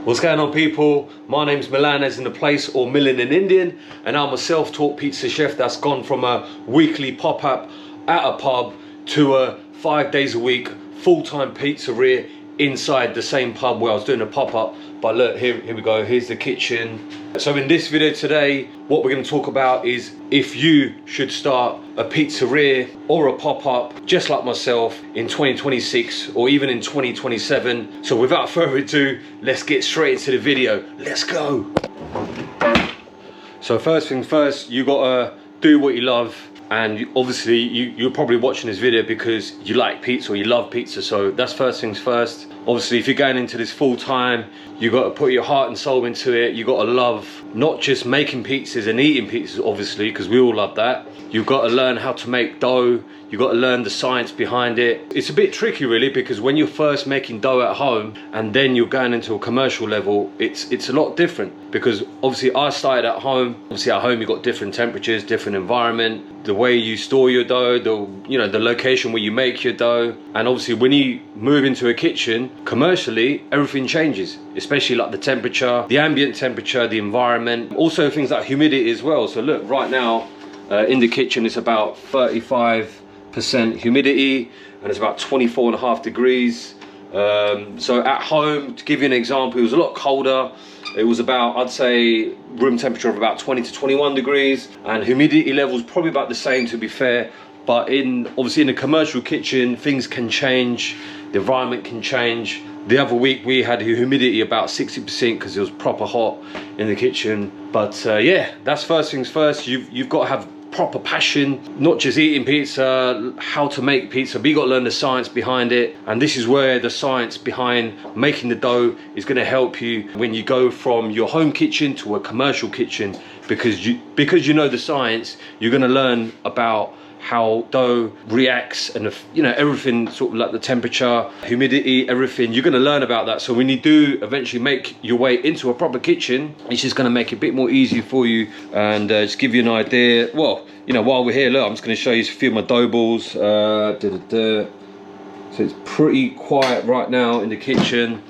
What's going on, people? My name's Milan, as in the place, or Milan in Indian, and I'm a self-taught pizza chef that's gone from a weekly pop-up at a pub to a 5 days a week full-time pizzeria inside the same pub where I was doing a pop-up. But look, here we go, here's the kitchen. So in this video today, what we're going to talk about is if you should start a pizzeria or a pop-up just like myself in 2026 or even in 2027. So without further ado, let's get straight into the video. Let's go. So first things first, you gotta do what you love. And obviously you're probably watching this video because you like pizza or you love pizza. So that's first things first. Obviously, if you're going into this full time, you got to put your heart and soul into it. You got to love not just making pizzas and eating pizzas, obviously, because we all love that. You've got to learn how to make dough. You've got to learn the science behind it. It's a bit tricky really, because when you're first making dough at home and then you're going into a commercial level, it's a lot different, because obviously I started at home. Obviously at home you've got different temperatures, different environment, the way you store your dough, the location where you make your dough. And obviously when you move into a kitchen, commercially everything changes, especially like the temperature, the ambient temperature, the environment, also things like humidity as well. So look, right now in the kitchen it's about 35% humidity and it's about 24.5 degrees. So at home, to give you an example, it was a lot colder. It was about, I'd say, room temperature of about 20 to 21 degrees, and humidity levels probably about the same, to be fair. But obviously in a commercial kitchen, things can change, the environment can change. The other week we had humidity about 60% because it was proper hot in the kitchen. But yeah, that's first things first. You've got to have proper passion, not just eating pizza, how to make pizza, but you got to learn the science behind it. And this is where the science behind making the dough is going to help you when you go from your home kitchen to a commercial kitchen, because you know the science. You're going to learn about how dough reacts and everything, sort of like the temperature, humidity, everything. You're going to learn about that. So when you do eventually make your way into a proper kitchen, it's just going to make it a bit more easy for you and just give you an idea. Well, while we're here, look, I'm just going to show you a few of my dough balls. So it's pretty quiet right now in the kitchen.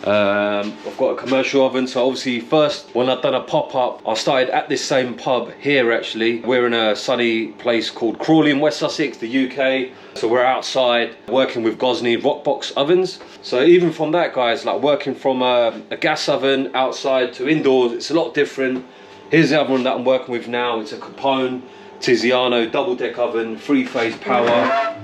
I've got a commercial oven. So obviously first, when I've done a pop-up, I started at this same pub here actually. We're in a sunny place called Crawley in West Sussex, the UK. So we're outside working with Gosney Rockbox ovens. So even from that, guys, like working from a gas oven outside to indoors, it's a lot different. Here's the oven that I'm working with now. It's a Capone Tiziano double-deck oven, 3-phase power.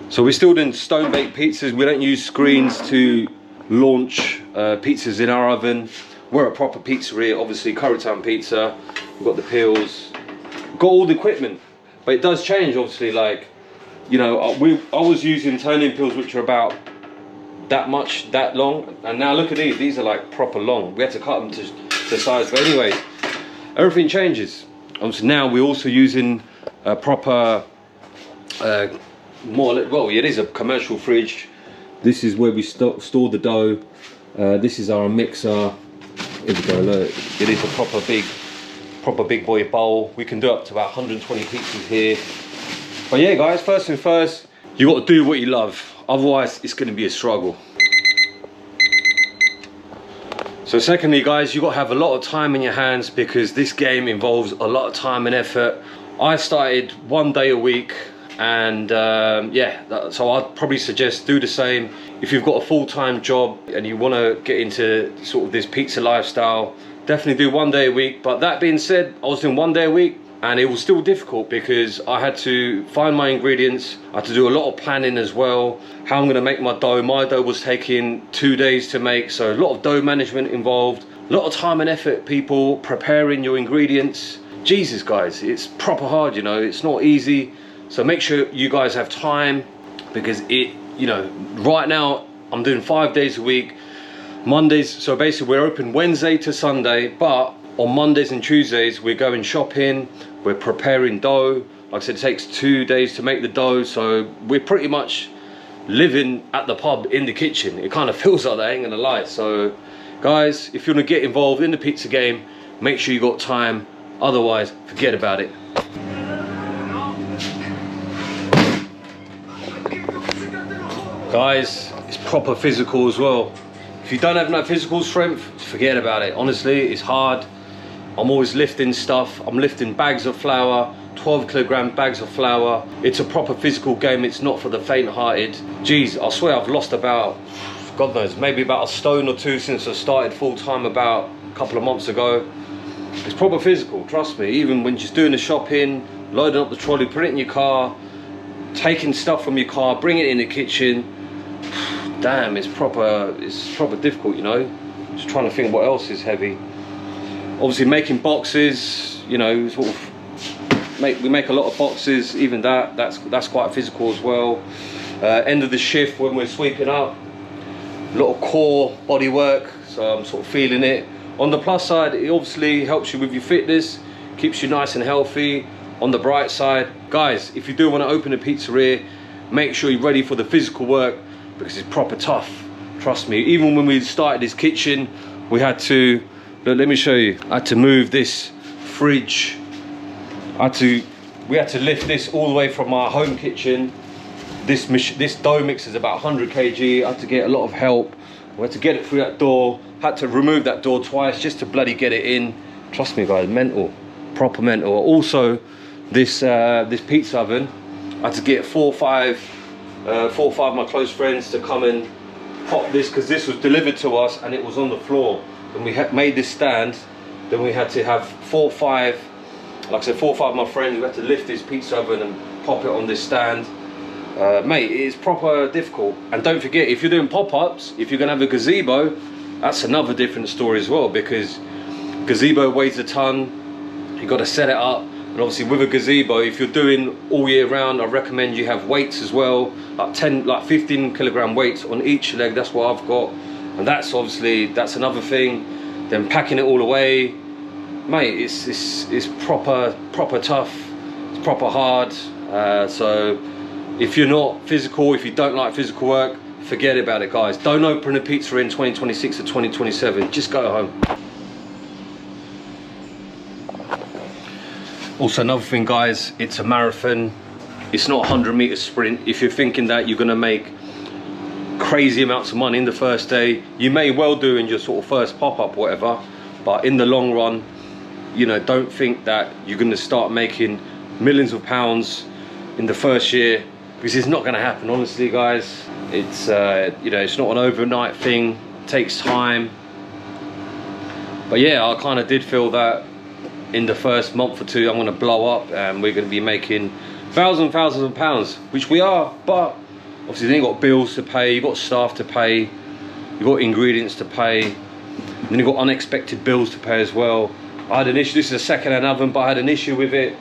So we're still doing stone baked pizzas. We don't use screens to launch pizzas in our oven. We're a proper pizzeria, obviously, Currytown Pizza. We've got the peels, got all the equipment. But it does change, obviously, like, I was using turning peels which are about that long. And now look at these are like proper long. We had to cut them to size. But anyway, everything changes. Obviously now we're also using a proper, it is a commercial fridge. This is where we store the dough. This is our mixer. Here we go, look. It is a proper big boy bowl. We can do up to about 120 pizzas here. But yeah, guys, first thing first, you got to do what you love. Otherwise, it's going to be a struggle. So secondly, guys, you got to have a lot of time in your hands, because this game involves a lot of time and effort. I started 1 day a week. And so I'd probably suggest do the same. If you've got a full-time job and you want to get into sort of this pizza lifestyle, definitely do 1 day a week. But that being said, I was doing 1 day a week and it was still difficult, because I had to find my ingredients. I had to do a lot of planning as well, how I'm going to make my dough. My dough was taking 2 days to make, so a lot of dough management involved, a lot of time and effort, people, preparing your ingredients. Jesus, guys, it's proper hard, it's not easy. So make sure you guys have time, because right now I'm doing 5 days a week. Mondays, so basically we're open Wednesday to Sunday, but on Mondays and Tuesdays we're going shopping, we're preparing dough. Like I said, it takes 2 days to make the dough, so we're pretty much living at the pub in the kitchen. It kind of feels like that, I ain't gonna lie. So guys, if you want to get involved in the pizza game, make sure you got time, otherwise forget about it. Guys, it's proper physical as well. If you don't have no physical strength, forget about it. Honestly, it's hard. I'm always lifting stuff. I'm lifting bags of flour, 12 kilogram bags of flour. It's a proper physical game. It's not for the faint-hearted. Jeez, I swear I've lost about, God knows, maybe about a stone or two since I started full-time about a couple of months ago. It's proper physical, trust me. Even when just doing the shopping, loading up the trolley, putting it in your car, taking stuff from your car, bringing it in the kitchen. Damn, it's proper difficult, you know. Just trying to think what else is heavy. Obviously making boxes, you know, sort of we make a lot of boxes. Even that's quite physical as well. End of the shift when we're sweeping up, a lot of core body work, so I'm sort of feeling it. On the plus side, it obviously helps you with your fitness, keeps you nice and healthy. On the bright side, guys, if you do want to open a pizzeria, make sure you're ready for the physical work, because it's proper tough, trust me. Even when we started this kitchen, we had to, look, let me show you, I had to move this fridge. We had to lift this all the way from our home kitchen. This dough mix is about 100 kg. I had to get a lot of help. We had to get it through that door, had to remove that door twice just to bloody get it in. Trust me guys, mental, proper mental. Also, this pizza oven, I had to get four or five of my close friends to come and pop this, because this was delivered to us and it was on the floor. And we had made this stand, then we had to have 4 or 5, like I said, 4 or 5 of my friends, we had to lift this pizza oven and pop it on this stand. Mate, it is proper difficult. And don't forget, if you're doing pop-ups, if you're gonna have a gazebo, that's another different story as well, because gazebo weighs a ton, you got to set it up. And obviously with a gazebo, if you're doing all year round, I recommend you have weights as well, like 15 kilogram weights on each leg. That's what I've got, and that's another thing. Then packing it all away, mate, it's proper tough, it's proper hard. So if you're not physical, if you don't like physical work, forget about it guys. Don't open a pizzeria in 2026 or 2027, just go home. Also another thing guys, it's a marathon, it's not a 100-meter sprint. If you're thinking that you're gonna make crazy amounts of money in the first day, you may well do in your sort of first pop-up or whatever, but in the long run, you know, don't think that you're gonna start making millions of pounds in the first year, because it's not gonna happen, honestly guys. It's you know, it's not an overnight thing, it takes time. But yeah, I kind of did feel that in the first month or two I'm going to blow up and we're going to be making thousands of pounds, which we are. But obviously then you've got bills to pay, you've got staff to pay, you've got ingredients to pay, and then you've got unexpected bills to pay as well. I had an issue, this is a second-hand oven, but I had an issue with it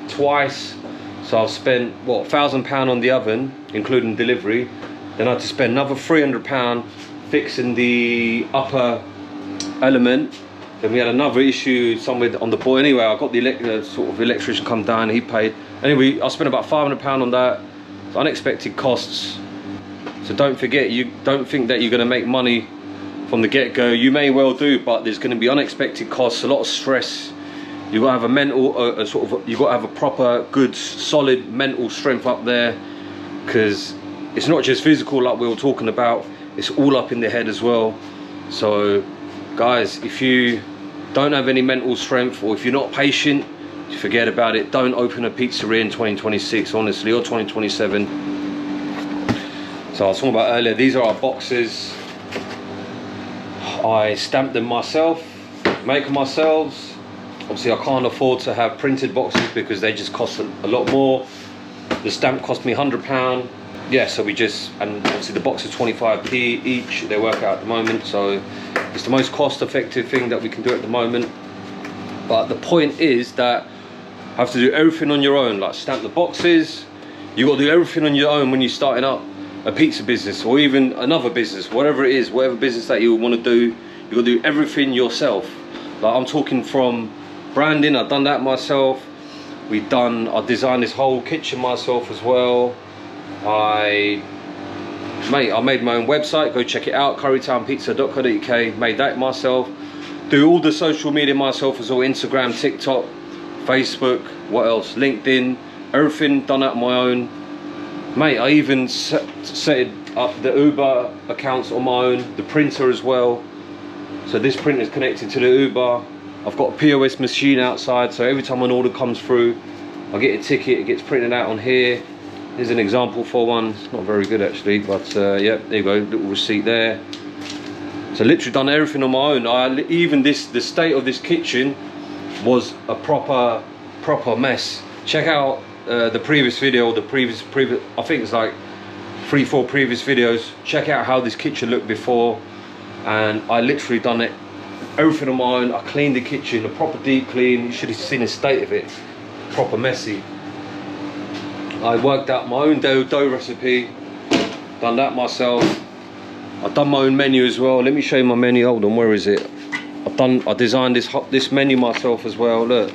twice. So I've spent, what, £1,000 on the oven, including delivery. Then I had to spend another £300 fixing the upper element. Then we had another issue somewhere on the board. Anyway, I got the sort of electrician come down, he paid. Anyway, I spent about £500 on that. It's unexpected costs. So don't forget, you don't think that you're gonna make money from the get-go. You may well do, but there's gonna be unexpected costs, a lot of stress. You've got to have a mental, you've got to have a proper, good, solid mental strength up there, because it's not just physical like we were talking about, it's all up in the head as well. So guys, if you don't have any mental strength, or if you're not patient, forget about it. Don't open a pizzeria in 2026, honestly, or 2027. So I was talking about earlier, these are our boxes. I stamped them myself, make them myself. Obviously I can't afford to have printed boxes because they just cost a lot more. The stamp cost me £100. Yeah, so we just, and obviously the box is 25p each, they work out at the moment, so it's the most cost-effective thing that we can do at the moment. But the point is that you have to do everything on your own, like stamp the boxes. You got to do everything on your own when you're starting up a pizza business, or even another business, whatever it is, whatever business that you want to do, you got to do everything yourself. Like I'm talking from branding, I've done that myself. I designed this whole kitchen myself as well. I made my own website, go check it out, currytownpizza.co.uk, made that myself. Do all the social media myself as well, Instagram, TikTok, Facebook, what else, LinkedIn, everything done out on my own. Mate, I even the Uber accounts on my own, the printer as well. So this printer is connected to the Uber. I've got a POS machine outside, so every time an order comes through, I get a ticket, it gets printed out on here. Here's an example for one. It's not very good actually, but yeah, there you go, little receipt there. So literally done everything on my own. Even the state of this kitchen was a proper mess. Check out the previous video, the previous I think it's like 3-4 previous videos. Check out how this kitchen looked before, and I literally done it everything on my own. I cleaned the kitchen, a proper deep clean. You should have seen the state of it, proper messy. I worked out my own dough recipe, done that myself. I've done my own menu as well. Let me show you my menu. Hold on, where is it? I designed this menu myself as well. Look,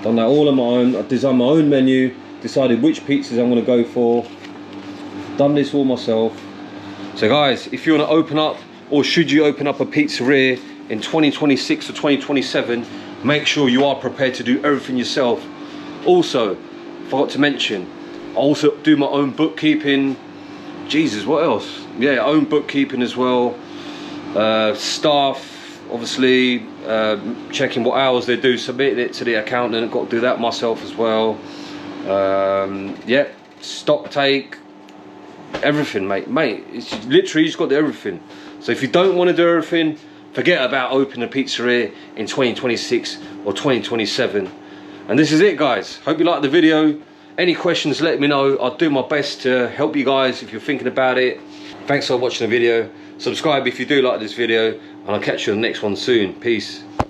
done that all on my own. I designed my own menu, decided which pizzas I'm going to go for. Done this all myself. So guys, if you want to open up, or should you open up a pizzeria in 2026 or 2027, make sure you are prepared to do everything yourself. Also, forgot to mention, I also do my own bookkeeping. Jesus, what else? Yeah, own bookkeeping as well. Staff, obviously, checking what hours they do, submitting it to the accountant. I've got to do that myself as well. Yeah, stock take, everything, mate. It's literally, you just got to do everything. So if you don't want to do everything, forget about opening a pizzeria in 2026 or 2027. And this is it, guys. Hope you liked the video. Any questions, let me know. I'll do my best to help you guys if you're thinking about it. Thanks for watching the video. Subscribe if you do like this video, and I'll catch you in the next one soon. Peace.